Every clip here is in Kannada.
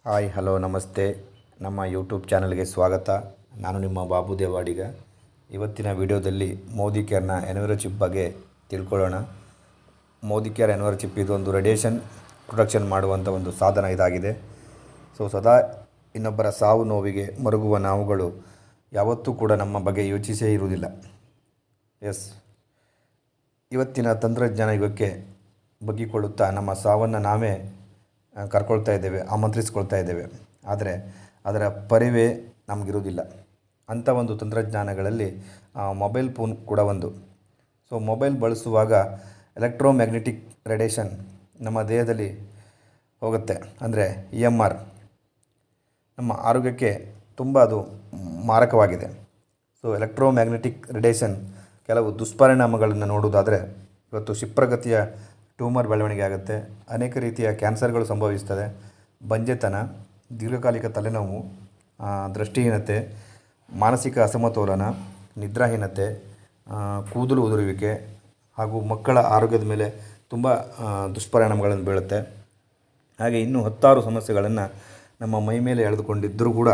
ಹಾಯ್ ಹಲೋ ನಮಸ್ತೆ. ನಮ್ಮ ಯೂಟ್ಯೂಬ್ ಚಾನಲ್ಗೆ ಸ್ವಾಗತ. ನಾನು ನಿಮ್ಮ ಬಾಬು ದೇವಾಡಿಗ. ಇವತ್ತಿನ ವಿಡಿಯೋದಲ್ಲಿ ಮೋದಿಕೇರ್ನ ಎನ್ವಿರೋಚಿಪ್ ಬಗ್ಗೆ ತಿಳ್ಕೊಳ್ಳೋಣ. ಮೋದಿಕೇರ್ ಎನ್ವಿರೋಚಿಪ್ ಇದೊಂದು ರೇಡಿಯೇಷನ್ ಪ್ರೊಟೆಕ್ಷನ್ ಮಾಡುವಂಥ ಒಂದು ಸಾಧನ ಇದಾಗಿದೆ. ಸದಾ ಇನ್ನೊಬ್ಬರ ಸಾವು ನೋವಿಗೆ ಮರುಗುವ ನಾವುಗಳು ಯಾವತ್ತೂ ಕೂಡ ನಮ್ಮ ಬಗ್ಗೆ ಯೋಚಿಸೇ ಇರುವುದಿಲ್ಲ. ಇವತ್ತಿನ ತಂತ್ರಜ್ಞಾನ ಯುಗಕ್ಕೆ ಬಗ್ಗಿಕೊಳ್ಳುತ್ತಾ ನಮ್ಮ ಸಾವನ್ನು ನಾವೇ ಕರ್ಕೊಳ್ತಾ ಇದ್ದೇವೆ, ಆಮಂತ್ರಿಸ್ಕೊಳ್ತಾ ಇದ್ದೇವೆ. ಆದರೆ ಅದರ ಪರಿವೇ ನಮಗಿರುವುದಿಲ್ಲ. ಅಂಥ ಒಂದು ತಂತ್ರಜ್ಞಾನಗಳಲ್ಲಿ ಮೊಬೈಲ್ ಫೋನ್ ಕೂಡ ಒಂದು. ಮೊಬೈಲ್ ಬಳಸುವಾಗ ಎಲೆಕ್ಟ್ರೋಮ್ಯಾಗ್ನೆಟಿಕ್ ರೇಡಿಯೇಷನ್ ನಮ್ಮ ದೇಹದಲ್ಲಿ ಹೋಗುತ್ತೆ. ಅಂದರೆ EMR ನಮ್ಮ ಆರೋಗ್ಯಕ್ಕೆ ತುಂಬ ಅದು ಮಾರಕವಾಗಿದೆ. ಎಲೆಕ್ಟ್ರೋಮ್ಯಾಗ್ನೆಟಿಕ್ ರೇಡಿಯೇಷನ್ ಕೆಲವು ದುಷ್ಪರಿಣಾಮಗಳನ್ನು ನೋಡುವುದಾದರೆ, ಇವತ್ತು ಕ್ಷಿಪ್ರಗತಿಯ ಟ್ಯೂಮರ್ ಬೆಳವಣಿಗೆ ಆಗುತ್ತೆ, ಅನೇಕ ರೀತಿಯ ಕ್ಯಾನ್ಸರ್ಗಳು ಸಂಭವಿಸ್ತದೆ, ಬಂಜೆತನ, ದೀರ್ಘಕಾಲಿಕ ತಲೆನೋವು, ದೃಷ್ಟಿಹೀನತೆ, ಮಾನಸಿಕ ಅಸಮತೋಲನ, ನಿದ್ರಾಹೀನತೆ, ಕೂದಲು ಉದುರುವಿಕೆ ಹಾಗೂ ಮಕ್ಕಳ ಆರೋಗ್ಯದ ಮೇಲೆ ತುಂಬ ದುಷ್ಪರಿಣಾಮಗಳನ್ನು ಬೀಳುತ್ತೆ. ಹಾಗೆ ಇನ್ನೂ 10 ಸಮಸ್ಯೆಗಳನ್ನು ನಮ್ಮ ಮೈ ಮೇಲೆ ಎಳೆದುಕೊಂಡಿದ್ದರೂ ಕೂಡ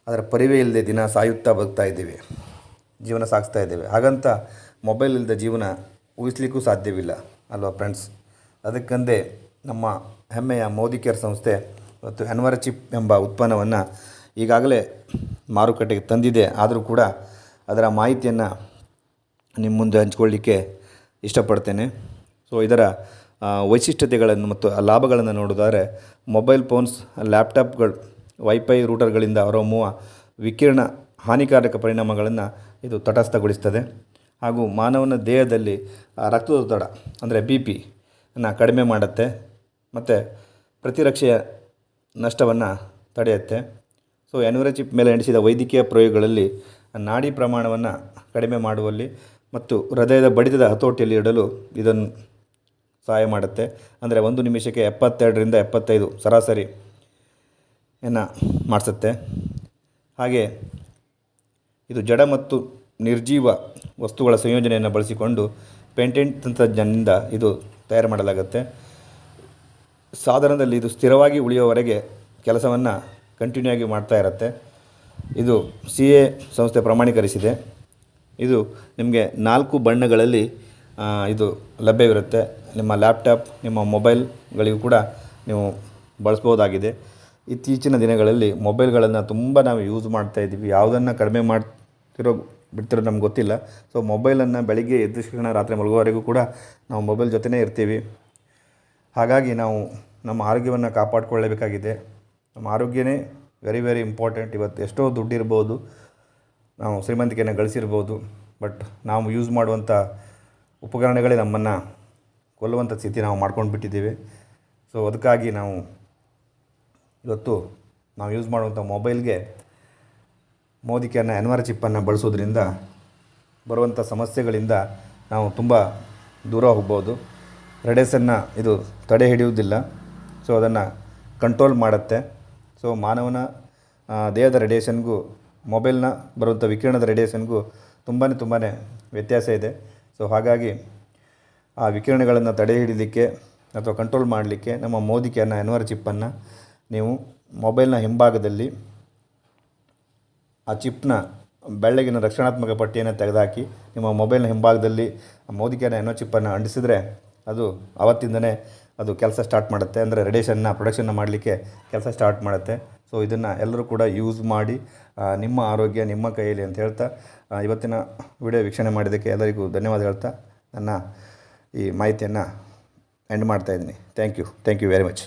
ಅದರ ಪರಿವೇ ಇಲ್ಲದೆ ದಿನ ಸಾಯುತ್ತಾ ಬದುಕ್ತಾ ಇದ್ದೇವೆ, ಜೀವನ ಸಾಗಿಸ್ತಾ ಇದ್ದೇವೆ. ಹಾಗಂತ ಮೊಬೈಲ್ ಇಲ್ಲದ ಜೀವನ ಊಹಿಸಲಿಕ್ಕೂ ಸಾಧ್ಯವಿಲ್ಲ ಅಲ್ವಾ ಫ್ರೆಂಡ್ಸ್? ಅದಕ್ಕಂದೇ ನಮ್ಮ ಹೆಮ್ಮೆಯ ಮೋದಿಕೇರ್ ಸಂಸ್ಥೆ ಇವತ್ತು ಎನ್ವಿರೋಚಿಪ್ ಎಂಬ ಉತ್ಪನ್ನವನ್ನು ಈಗಾಗಲೇ ಮಾರುಕಟ್ಟೆಗೆ ತಂದಿದೆ. ಆದರೂ ಕೂಡ ಅದರ ಮಾಹಿತಿಯನ್ನು ನಿಮ್ಮ ಮುಂದೆ ಹಂಚಿಕೊಳ್ಳಿಕ್ಕೆ ಇಷ್ಟಪಡ್ತೇನೆ. ಇದರ ವೈಶಿಷ್ಟ್ಯತೆಗಳನ್ನು ಮತ್ತು ಲಾಭಗಳನ್ನು ನೋಡೋದಾದರೆ, ಮೊಬೈಲ್ ಫೋನ್ಸ್, ಲ್ಯಾಪ್ಟಾಪ್ಗಳು, ವೈಫೈ ರೂಟರ್ಗಳಿಂದ ಹೊರಹೊಮ್ಮುವ ವಿಕಿರಣ ಹಾನಿಕಾರಕ ಪರಿಣಾಮಗಳನ್ನು ಇದು ತಟಸ್ಥಗೊಳಿಸ್ತದೆ. ಹಾಗೂ ಮಾನವನ ದೇಹದಲ್ಲಿ ರಕ್ತದೊತ್ತಡ ಅಂದರೆ BP ಅನ್ನು ಕಡಿಮೆ ಮಾಡುತ್ತೆ ಮತ್ತು ಪ್ರತಿರಕ್ಷೆಯ ನಷ್ಟವನ್ನು ತಡೆಯುತ್ತೆ. ಎನ್ವಿರೋಚಿಪ್ ಮೇಲೆ ನಡೆಸಿದ ವೈದ್ಯಕೀಯ ಪ್ರಯೋಗಗಳಲ್ಲಿ ನಾಡಿ ಪ್ರಮಾಣವನ್ನು ಕಡಿಮೆ ಮಾಡುವಲ್ಲಿ ಮತ್ತು ಹೃದಯದ ಬಡಿತದ ಹತೋಟಿಯಲ್ಲಿ ಇಡಲು ಇದನ್ನು ಸಹಾಯ ಮಾಡುತ್ತೆ. ಅಂದರೆ 1 ನಿಮಿಷಕ್ಕೆ 72ರಿಂದ 75 ಸರಾಸರಿಯನ್ನು ಮಾಡಿಸುತ್ತೆ. ಹಾಗೆ ಇದು ಜಡ ಮತ್ತು ನಿರ್ಜೀವ ವಸ್ತುಗಳ ಸಂಯೋಜನೆಯನ್ನು ಬಳಸಿಕೊಂಡು ಪೇಟೆಂಟ್ ತಂತ್ರಜ್ಞಾನದಿಂದ ಇದು ತಯಾರು ಮಾಡಲಾಗುತ್ತೆ. ಸಾಧನದಲ್ಲಿ ಇದು ಸ್ಥಿರವಾಗಿ ಉಳಿಯುವವರೆಗೆ ಕೆಲಸವನ್ನು ಕಂಟಿನ್ಯೂ ಆಗಿ ಮಾಡ್ತಾ ಇರುತ್ತೆ. ಇದು CA ಸಂಸ್ಥೆ ಪ್ರಮಾಣೀಕರಿಸಿದೆ. ಇದು ನಿಮಗೆ 4 ಬಣ್ಣಗಳಲ್ಲಿ ಇದು ಲಭ್ಯವಿರುತ್ತೆ. ನಿಮ್ಮ ಲ್ಯಾಪ್ಟಾಪ್, ನಿಮ್ಮ ಮೊಬೈಲ್ಗಳಿಗೂ ಕೂಡ ನೀವು ಬಳಸ್ಬೋದಾಗಿದೆ. ಇತ್ತೀಚಿನ ದಿನಗಳಲ್ಲಿ ಮೊಬೈಲ್ಗಳನ್ನು ತುಂಬ ನಾವು ಯೂಸ್ ಮಾಡ್ತಾ ಇದ್ದೀವಿ. ಯಾವುದನ್ನು ಕಡಿಮೆ ಬಿಡ್ತಿರೋ ನಮ್ಗೆ ಗೊತ್ತಿಲ್ಲ. ಮೊಬೈಲನ್ನು ಬೆಳಿಗ್ಗೆ ಎದ್ದ ತಕ್ಷಣ ರಾತ್ರಿ ಮಲಗುವವರೆಗೂ ಕೂಡ ನಾವು ಮೊಬೈಲ್ ಜೊತೆನೇ ಇರ್ತೀವಿ. ಹಾಗಾಗಿ ನಾವು ನಮ್ಮ ಆರೋಗ್ಯವನ್ನು ಕಾಪಾಡಿಕೊಳ್ಳಬೇಕಾಗಿದೆ. ನಮ್ಮ ಆರೋಗ್ಯನೇ ವೆರಿ ಇಂಪಾರ್ಟೆಂಟ್. ಇವತ್ತು ಎಷ್ಟೋ ದುಡ್ಡಿರ್ಬೋದು, ನಾವು ಶ್ರೀಮಂತಿಕೆಯನ್ನು ಗಳಿಸಿರ್ಬೋದು, ಬಟ್ ನಾವು ಯೂಸ್ ಮಾಡುವಂಥ ಉಪಕರಣಗಳೇ ನಮ್ಮನ್ನು ಕೊಲ್ಲುವಂಥ ಸ್ಥಿತಿ ನಾವು ಮಾಡ್ಕೊಂಡು ಬಿಟ್ಟಿದ್ದೀವಿ. ಅದಕ್ಕಾಗಿ ನಾವು ಇವತ್ತು ನಾವು ಯೂಸ್ ಮಾಡುವಂಥ ಮೊಬೈಲ್ಗೆ ಮೋದಿಕೇರ್ನ ಎನ್ವಿರೋಚಿಪ್ಪನ್ನು ಬಳಸೋದ್ರಿಂದ ಬರುವಂಥ ಸಮಸ್ಯೆಗಳಿಂದ ನಾವು ತುಂಬ ದೂರ ಹೋಗ್ಬೋದು. ರೇಡಿಯೇಷನ್ನ ಇದು ತಡೆ ಹಿಡಿಯುವುದಿಲ್ಲ, ಅದನ್ನು ಕಂಟ್ರೋಲ್ ಮಾಡುತ್ತೆ. ಮಾನವನ ದೇಹದ ರೇಡಿಯೇಷನ್ಗೂ ಮೊಬೈಲ್ನ ಬರುವಂಥ ವಿಕಿರಣದ ರೇಡಿಯೇಷನ್ಗೂ ತುಂಬಾ ವ್ಯತ್ಯಾಸ ಇದೆ. ಹಾಗಾಗಿ ಆ ವಿಕಿರಣಗಳನ್ನು ತಡೆ ಹಿಡಿಲಿಕ್ಕೆ ಅಥವಾ ಕಂಟ್ರೋಲ್ ಮಾಡಲಿಕ್ಕೆ ನಮ್ಮ ಮೋದಿಕೇರ್ನ ಎನ್ವಿರೋಚಿಪ್ಪನ್ನು ನೀವು ಮೊಬೈಲ್ನ ಹಿಂಭಾಗದಲ್ಲಿ ಆ ಚಿಪ್ನ ಬೆಳ್ಳಗಿನ ರಕ್ಷಣಾತ್ಮಕ ಪಟ್ಟಿಯನ್ನು ತೆಗೆದುಹಾಕಿ ನಿಮ್ಮ ಮೊಬೈಲ್ನ ಹಿಂಭಾಗದಲ್ಲಿ ಮೋದಿಕೇರ್ನ ಎನ್ವಿರೋಚಿಪ್ಪನ್ನು ಅಂಟಿಸಿದರೆ ಅದು ಆವತ್ತಿಂದನೇ ಅದು ಕೆಲಸ ಸ್ಟಾರ್ಟ್ ಮಾಡುತ್ತೆ. ಅಂದರೆ ರೇಡಿಯೇಷನ್ನ ಪ್ರೊಡಕ್ಷನ್ನ ಮಾಡಲಿಕ್ಕೆ ಕೆಲಸ ಸ್ಟಾರ್ಟ್ ಮಾಡುತ್ತೆ. ಇದನ್ನು ಎಲ್ಲರೂ ಕೂಡ ಯೂಸ್ ಮಾಡಿ. ನಿಮ್ಮ ಆರೋಗ್ಯ ನಿಮ್ಮ ಕೈಯಲ್ಲಿ ಅಂತ ಹೇಳ್ತಾ ಇವತ್ತಿನ ವಿಡಿಯೋ ವೀಕ್ಷಣೆ ಮಾಡಿದ್ದಕ್ಕೆ ಎಲ್ಲರಿಗೂ ಧನ್ಯವಾದ ಹೇಳ್ತಾ ನನ್ನ ಈ ಮಾಹಿತಿಯನ್ನು ಎಂಡ್ ಮಾಡ್ತಾಯಿದ್ದೀನಿ. Thank you very much.